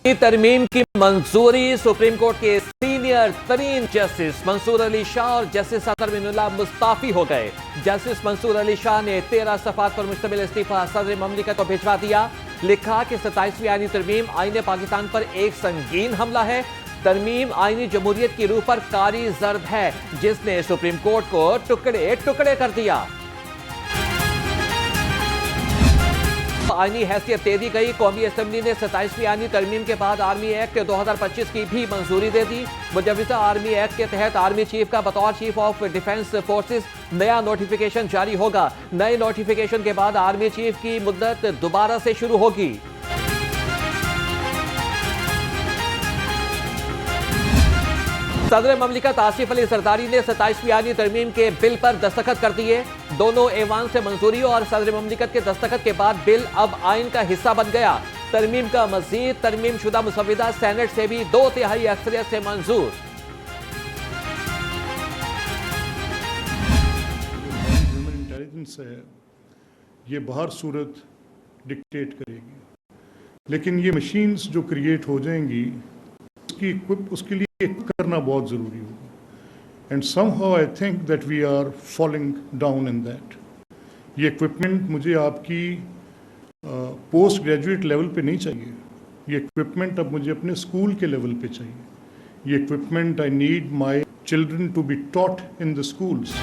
तरमीम की मंजूरी। सुप्रीम कोर्ट के सीनियर तरीन जस्टिस मंसूर अली शाह और जस्टिस अतर मिनुल्लाह मुस्ताफी हो गए। जस्टिस मंसूर अली शाह ने 13 सफ़ात पर मुश्तमिल इस्तीफा सदर ममलिकत को भिजवा दिया। लिखा कि 27वीं आईनी तरमीम आईने पाकिस्तान पर एक संगीन हमला है। तरमीम आईनी जमहूरियत की रूह पर कारी जर्ब है जिसने सुप्रीम कोर्ट को टुकड़े टुकड़े कर दिया। आईनी हैसियत दे दी गई। कौमी असेंबली ने 27वीं आईनी तरमीम के बाद आर्मी एक्ट 2025 की भी मंजूरी दे दी। मुजव्वज़ा आर्मी एक्ट के तहत आर्मी चीफ का बतौर चीफ ऑफ डिफेंस फोर्सेस नया नोटिफिकेशन जारी होगा। नए नोटिफिकेशन के बाद आर्मी चीफ की मुद्दत दोबारा से शुरू होगी। सदर ममलिकत आसिफ अली जरदारी ने 27वीं आईनी तरमीम के बिल पर दस्तखत कर दिए। दोनों ऐवान से मंजूरी और सदर ममलिकत के दस्तखत के बाद बिल अब आइन का हिस्सा बन गया। तरमीम का मजीद तरमीम शुदा मुसविदा सेनेट से भी 2/3 अक्सरियत से मंजूर। ह्यूमन इंटेलिजेंस है, ये बाहर सूरत डिक्टेट करेगी, लेकिन ये मशीन्स जो क्रिएट हो जाएंगी उसके लिए करना बहुत ज़रूरी होगा। And somehow I think that we are falling down in that. ये इक्विपमेंट मुझे आपकी पोस्ट ग्रेजुएट लेवल पे नहीं चाहिए। ये इक्विपमेंट अब मुझे अपने स्कूल के लेवल पे चाहिए। ये equipment I need my children to be taught in the schools.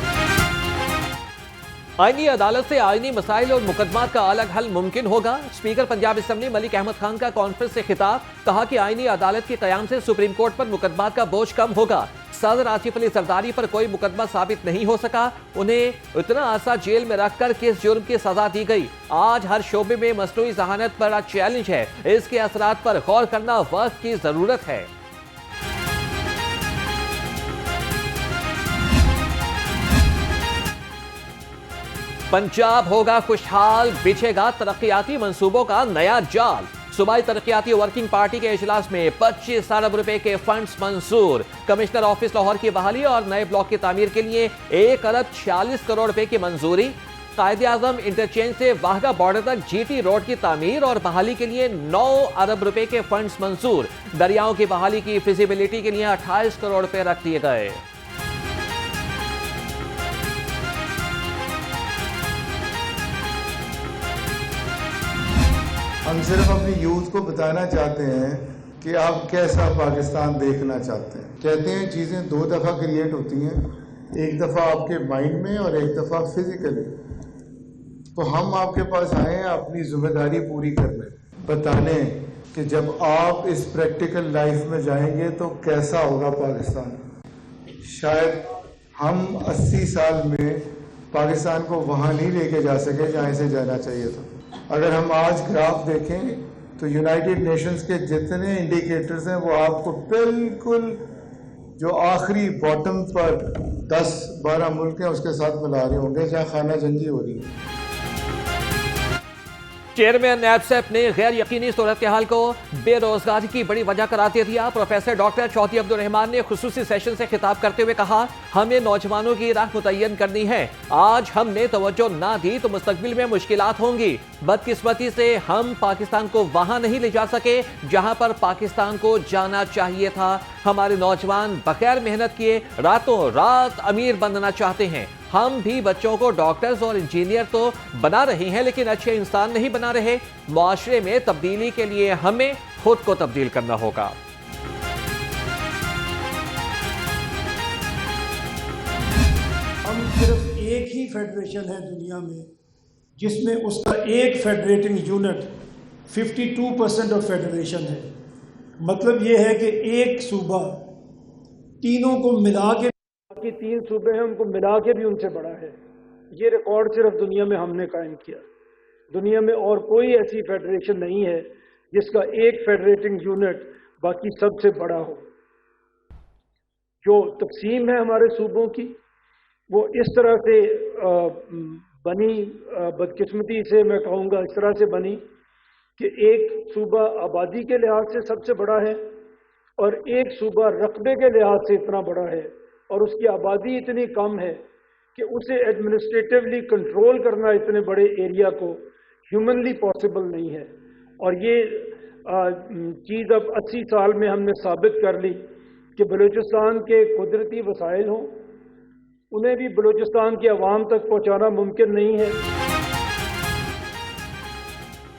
आईनी अदालत से आईनी मसाइल और मुकदमात का अलग हल मुमकिन होगा। स्पीकर पंजाब असम्बली मलिक अहमद खान का कॉन्फ्रेंस से खिताब। कहा कि आईनी अदालत के कयाम से सुप्रीम कोर्ट पर मुकदमात का बोझ कम होगा। सदर आसिफ अली जरदारी पर कोई मुकदमा साबित नहीं हो सका। उन्हें इतना अरसा जेल में रखकर किस जुर्म की सजा दी गई। आज हर शोबे में मसनूई जहानत बड़ा चैलेंज है। इसके असरात पर गौर करना वक्त की जरूरत है। पंजाब होगा खुशहाल, बिछेगा तरक्याती मंसूबों का नया जाल। सूबाई तरक्याती वर्किंग पार्टी के इजलास में 25 अरब रुपए के फंड्स मंजूर। कमिश्नर ऑफिस लाहौर की बहाली और नए ब्लॉक की तामीर के लिए 1 अरब 46 करोड़ रुपए की मंजूरी। कायदे आजम इंटरचेंज से वाहगा बॉर्डर तक जीटी रोड की तामीर और बहाली के लिए 9 अरब रुपए के फंड्स मंजूर। दरियाओं की बहाली की फिजिबिलिटी के लिए 28 करोड़ रुपए रख दिए गए। हम सिर्फ अपनी यूथ को बताना चाहते हैं कि आप कैसा पाकिस्तान देखना चाहते हैं। कहते हैं चीज़ें 2 दफ़ा क्रिएट होती हैं, एक दफ़ा आपके माइंड में और एक दफ़ा फिजिकली। तो हम आपके पास आए हैं अपनी जिम्मेदारी पूरी करने, बताने कि जब आप इस प्रैक्टिकल लाइफ में जाएंगे तो कैसा होगा पाकिस्तान। शायद हम 80 साल में पाकिस्तान को वहाँ नहीं लेके जा सके जहाँ इसे जाना चाहिए था। अगर हम आज ग्राफ देखें तो यूनाइटेड नेशंस के जितने इंडिकेटर्स हैं वो आपको बिल्कुल जो आखिरी बॉटम पर 10-12 मुल्क हैं उसके साथ मिला रहे होंगे जहाँ खाना जंगी हो रही है। चेयरमैन नैपसेप ने गैर यकीनी सूरत हाल को बेरोजगारी की बड़ी वजह करार दे दिया। प्रोफेसर डॉक्टर चौधरी अब्दुल रहमान ने खुसूसी सेशन से खिताब करते हुए कहा, हमें नौजवानों की राह मुतय्यन करनी है। आज हमने तवज्जो ना दी तो मुस्तकबिल में मुश्किलात होंगी। बदकिस्मती से हम पाकिस्तान को वहां नहीं ले जा सके जहां पर पाकिस्तान को जाना चाहिए था। हमारे नौजवान बगैर मेहनत किए रातों रात अमीर बनना चाहते हैं। हम भी बच्चों को डॉक्टर्स और इंजीनियर तो बना रहे हैं लेकिन अच्छे इंसान नहीं बना रहे। मुआशरे में तब्दीली के लिए हमें खुद को तब्दील करना होगा। हम सिर्फ एक ही फेडरेशन है दुनिया में जिसमें उसका एक फेडरेटिंग यूनिट 52% ऑफ फेडरेशन है। मतलब ये है कि एक सूबा तीनों को मिला के, बाकी 3 सूबे हैं उनको मिला के भी उनसे बड़ा है। ये रिकॉर्ड सिर्फ दुनिया में हमने कायम किया। दुनिया में और कोई ऐसी फेडरेशन नहीं है जिसका एक फेडरेटिंग यूनिट बाकी सबसे बड़ा हो। जो तकसीम है हमारे सूबों की वो इस तरह से बनी, बदकिस्मती से मैं कहूँगा इस तरह से बनी कि एक सूबा आबादी के लिहाज से सबसे बड़ा है और एक सूबा रकबे के लिहाज से इतना बड़ा है और उसकी आबादी इतनी कम है कि उसे एडमिनिस्ट्रेटिवली कंट्रोल करना इतने बड़े एरिया को ह्यूमनली पॉसिबल नहीं है। और ये चीज़ अब 80 साल में हमने साबित कर ली कि बलूचिस्तान के कुदरती वसाइल हों, उन्हें भी बलूचिस्तान की आवाम तक पहुँचाना मुमकिन नहीं है।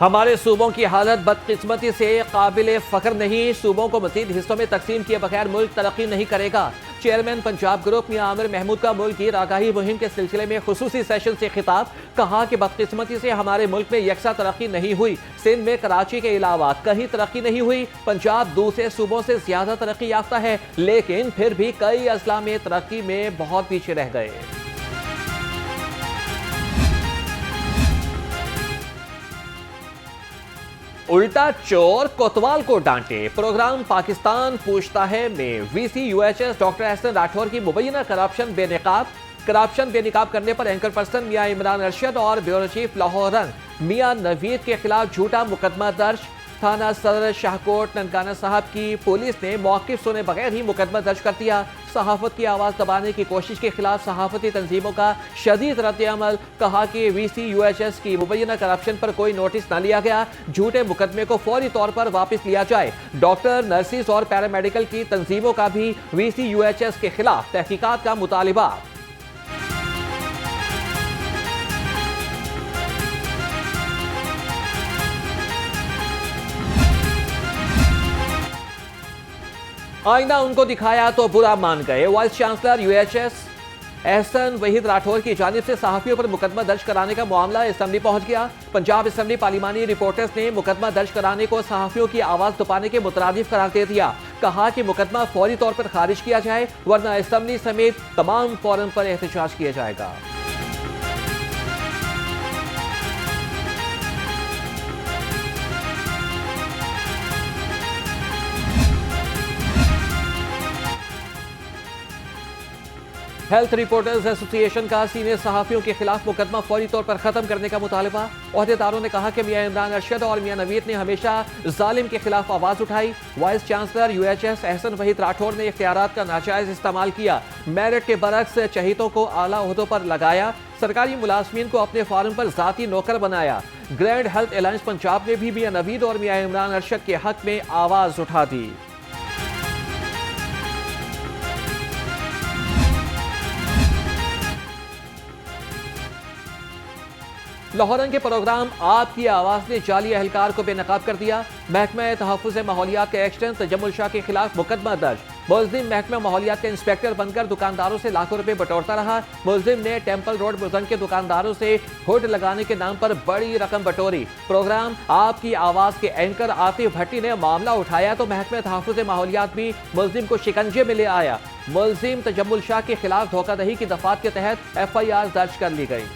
हमारे सूबों की हालत बदकिस्मती से काबिल फख्र नहीं, सूबों को मजीद हिस्सों में तकसीम किए बगैर मुल्क तरक्की नहीं करेगा। चेयरमैन पंजाब ग्रुप मियां आमिर महमूद का मुल्क की आगाही मुहिम के सिलसिले में खुसूसी सेशन से खिताब। कहा कि बदकिस्मती से हमारे मुल्क में यकसा तरक्की नहीं हुई। सिंध में कराची के अलावा कहीं तरक्की नहीं हुई। पंजाब दूसरे सूबों से ज्यादा तरक्की याफ्ता है, लेकिन फिर भी कई अजला में तरक्की में बहुत पीछे रह गए। उल्टा चोर कोतवाल को डांटे। प्रोग्राम पाकिस्तान पूछता है में VC UHS doctor Ehsan Rathore की मुबैना करप्शन बेनिकाब करने पर एंकर पर्सन मियां इमरान अरशद और ब्यूरो चीफ लाहौर रंग मियां नवीद के खिलाफ झूठा मुकदमा दर्ज। थाना सदर शाहकोट ननकाना साहब की पुलिस ने मौक़िफ़ सुने बगैर ही मुकदमा दर्ज कर दिया। सहाफत की आवाज़ दबाने की कोशिश के खिलाफ सहाफती तंजीमों का शदीद रद्द-ए-अमल। कहा कि वीसी यूएचएस की मुबैना करप्शन पर कोई नोटिस न लिया गया, झूठे मुकदमे को फौरी तौर पर वापस लिया जाए। डॉक्टर, नर्सिस और पैरामेडिकल की तंजीमों का भी वीसी यूएचएस के खिलाफ तहकीकात का मुतालिबा। आईना उनको दिखाया तो बुरा मान गए। Vice chancellor UHS Ehsan Waheed Rathore की जानिब से सहाफियों पर मुकदमा दर्ज कराने का मामला असम्बली पहुंच गया। पंजाब असम्बली पार्लिमानी रिपोर्टर्स ने मुकदमा दर्ज कराने को सहाफियों की आवाज दबाने के मुतरादिफ करार दे दिया। कहा कि मुकदमा फौरी तौर पर खारिज किया जाए, वरना असम्बली समेत तमाम फोरम पर एहतजाज किया जाएगा। हेल्थ रिपोर्टर्स एसोसिएशन का सीनियर सहाफियों के खिलाफ मुकदमा फौरी तौर पर खत्म करने का मुतालबा। ओहदेदारों ने कहा कि मियां इमरान अरशद और मियां नवीद ने हमेशा जालिम के खिलाफ आवाज उठाई। Vice chancellor UHS Ehsan Waheed Rathore ने इख्तियारात का नाजायज इस्तेमाल किया। मेरिट के बरक्स चहीतों को आला ओहदों पर लगाया। सरकारी मुलाजमीन को अपने फार्म पर जाती नौकर बनाया। ग्रैंड हेल्थ अलायंस पंजाब ने भी मियां नवीद और मियां इमरान अरशद के हक में आवाज उठा दी। लाहौर के प्रोग्राम आपकी आवाज ने जाली अहलकार को बेनकाब कर दिया। महकमा तहफ़्फ़ुज़ माहौलियात के एक्शन तजम्मुल शाह के खिलाफ मुकदमा दर्ज। मुलजिम महकमा माहौलियात के इंस्पेक्टर बनकर दुकानदारों से लाखों रुपए बटोरता रहा। मुलजिम ने टेम्पल रोड बुजन के दुकानदारों से हुड लगाने के नाम पर बड़ी रकम बटोरी। प्रोग्राम आपकी आवाज के एंकर आतिफ भट्टी ने मामला उठाया तो महकमा तहफ़्फ़ुज़ माहौलियात भी मुलजिम को शिकंजे में ले आया। मुलजिम तजम्मुल शाह के खिलाफ धोखाधड़ी की दफात के तहत FIR दर्ज कर ली गई।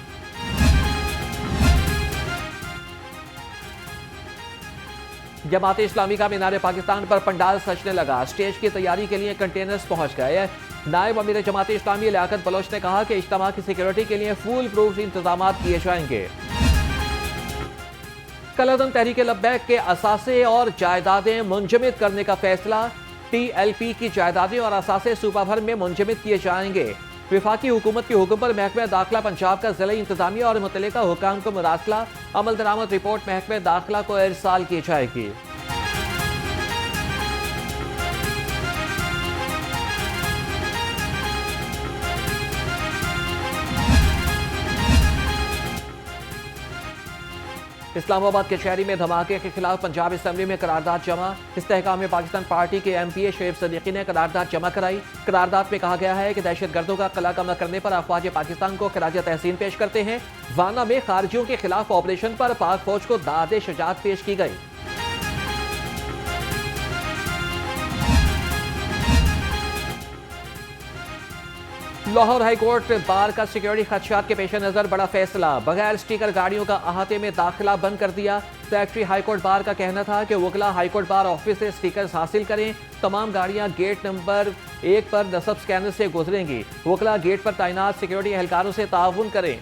जमात इस्लामी का मीनार पाकिस्तान पर पंडाल सजने लगा। स्टेज की तैयारी के लिए कंटेनर्स पहुंच गए। नायब अमीर जमात इस्लामी लियाकत बलोच ने कहा कि इज्तिमा की सिक्योरिटी के लिए फुल प्रूफ इंतजाम किए जाएंगे। कलअदम तहरीक लब्बैक के असासे और जायदादें मुंजमद करने का फैसला। TLP की जायदादें और असासे सूबा भर में मुंजमद किए जाएंगे। विफाकी हुकूमत के हुक्म पर महकमा दाखिला पंजाब का जिला इंतजामिया और मुतल्लिका हुकाम को मुरासला। अमल दरामद रिपोर्ट महकमा दाखिला को इरसाल की जाएगी। इस्लामाबाद के शहरी में धमाके के खिलाफ पंजाब असम्बली में करारदाद जमा। इस्तेहकाम में पाकिस्तान पार्टी के MPA शोएब सदीकी ने करारदाद जमा कराई। करारदाद में कहा गया है कि दहशतगर्दों का कला कमला करने पर अफवाज पाकिस्तान को खराज तहसीन पेश करते हैं। वाना में खारजियों के खिलाफ ऑपरेशन पर पाक फौज को दाद शुजाअत पेश की गई। लाहौर हाईकोर्ट बार का सिक्योरिटी खदशात के पेश नजर बड़ा फैसला। बगैर स्टिकर गाड़ियों का अहाते में दाखिला बंद कर दिया। सेक्रेटरी हाईकोर्ट बार का कहना था कि वकला हाईकोर्ट बार ऑफिस से स्टिकर्स हासिल करें। तमाम गाड़ियां गेट नंबर 1 पर नसब स्कैनर से गुजरेंगी। वकला गेट पर तैनात सिक्योरिटी एहलकारों से ताउन करें।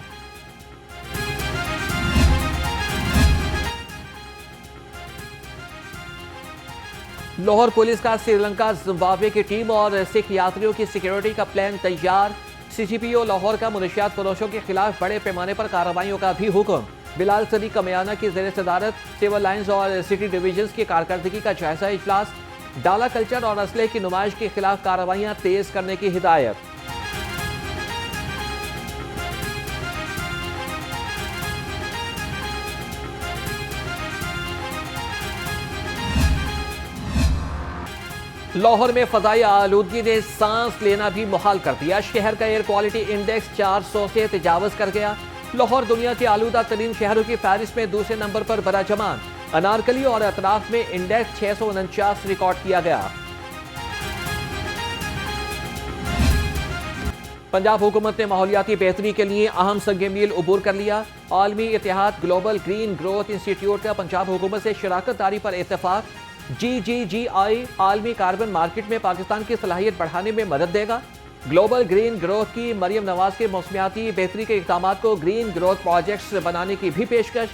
लाहौर पुलिस का श्रीलंका जिम्बाब्वे की टीम और सिख यात्रियों की सिक्योरिटी का प्लान तैयार। CGPO लाहौर का मुनशियात फरोशों के खिलाफ बड़े पैमाने पर कार्रवाइयों का भी हुक्म। बिलाल सदी कमयाना की ज़ेर सदारत सिविल लाइन्स और सिटी डिवीजन की कारकर्दगी का जायजा इजलास। डाला कल्चर और असले की नुमाइश के खिलाफ कार्रवाइयां तेज करने की हिदायत। लाहौर में फजाई आलूदगी ने सांस लेना भी मुहाल कर दिया। शहर का एयर क्वालिटी इंडेक्स 400 से तजावज कर गया। लाहौर दुनिया के आलूदा तरीन शहरों की फहरिस्त में दूसरे नंबर पर बराजमान। अनारकली और अतराफ में इंडेक्स 649 रिकॉर्ड किया गया। पंजाब हुकूमत ने माहौलियाती बेहतरी के लिए अहम संग मील उबूर कर लिया। आलमी इत्तेहाद ग्लोबल ग्रीन ग्रोथ इंस्टीट्यूट का पंजाब हुकूमत से शराकत दारी पर इत्तेफाक। GGGI आलमी कार्बन मार्केट में पाकिस्तान की सलाहियत बढ़ाने में मदद देगा। ग्लोबल ग्रीन ग्रोथ की मरियम नवाज के मौसमियाती बेहतरी के इक़दामात को ग्रीन ग्रोथ प्रोजेक्ट्स बनाने की भी पेशकश।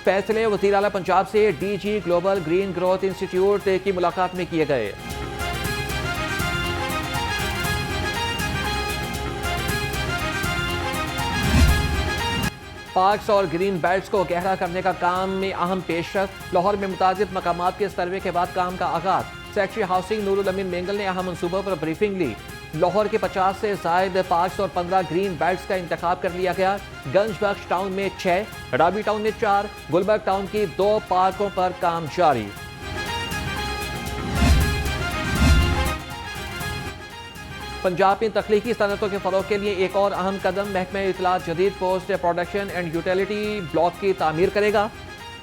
फैसले वज़ीर आला पंजाब से DG global green growth institute की मुलाकात में किए गए। पार्क्स और ग्रीन बेल्ट्स को गहरा करने का काम में अहम पेशरफ। लाहौर में मुतादिद मकामात के सर्वे के बाद काम का आगाज। सेक्रेटरी हाउसिंग नूरुल अमीन मेंगल ने अहम मनसूबों पर ब्रीफिंग ली। लाहौर के 50 से जायद पार्क्स और 15 ग्रीन बेल्ट्स का इंतखाब कर लिया गया। गंज बख्श टाउन में 6, राबी टाउन में 4, गुलबर्ग टाउन की 2 पार्कों पर काम जारी। पंजाब में तख्लीकी सनतों के फरोग के लिए एक और अहम कदम महकमा इत्तलात जदीद post production and utility block की तामीर करेगा।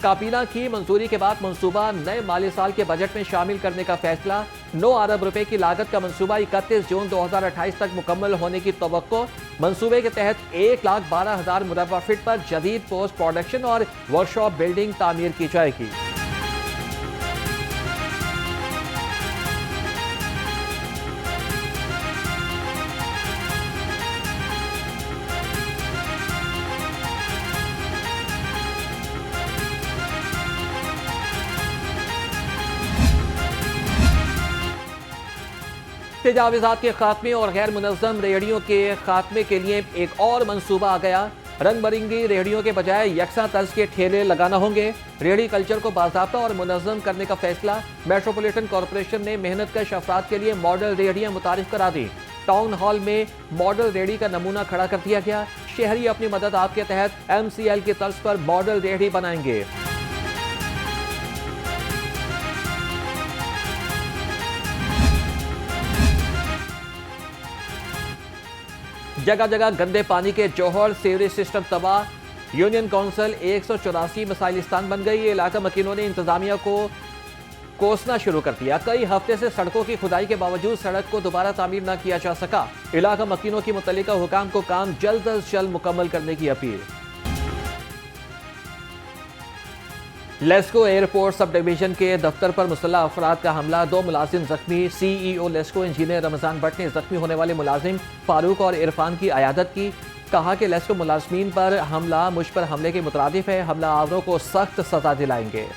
काबीना की मंजूरी के बाद मंसूबा नए माली साल के बजट में शामिल करने का फैसला। 9 अरब रुपए की लागत का मंसूबा 31 जून 2028 तक मुकम्मल होने की तवक्को। मंसूबे के तहत 1,12,000 मुरब्बा फीट पर जदीद पोस्ट प्रोडक्शन और वर्कशॉप बिल्डिंग तामीर की जाएगी। तजावीज़ात के खात्मे और गैर मुनज़्ज़म रेहड़ियों के खात्मे के लिए एक और मंसूबा आ गया। रंग बरंगी रेहड़ियों के बजाय यकसा तर्ज के ठेले लगाना होंगे। रेहड़ी कल्चर को बाज़ाब्ता और मुनज़्ज़म करने का फैसला। मेट्रोपॉलिटन कॉरपोरेशन ने मेहनतकश अफराद के लिए मॉडल रेहड़ियाँ मुतारिफ करा दी। टाउन हॉल में मॉडल रेहड़ी का नमूना खड़ा कर दिया गया। शहरी अपनी मदद आप के तहत MCL की तर्ज पर मॉडल रेहड़ी बनाएंगे। जगह जगह गंदे पानी के जोहर, सीवरेज सिस्टम तबाह। यूनियन काउंसिल 184 मिसाइलिस्तान बन गई। ये इलाका मकीनों ने इंतजामिया को कोसना शुरू कर दिया। कई हफ्ते से सड़कों की खुदाई के बावजूद सड़क को दोबारा तामीर न किया जा सका। इलाका मकीनों की मुतल्लिका हुकाम को काम जल्द अज जल्द मुकम्मल करने की appeal. LESCO airport sub division के दफ्तर पर मुसल्लह अफराद का हमला, 2 मुलाजिम जख्मी। CEO लेस्को इंजीनियर रमजान भट्ट ने जख्मी होने वाले मुलाजिम फारूक और इरफान की अयादत की। कहा कि लेस्को मुलाजमीन पर हमला मुझ पर हमले के मुतरादिफ है। हमला आवरों को सख्त सजा दिलाएंगे।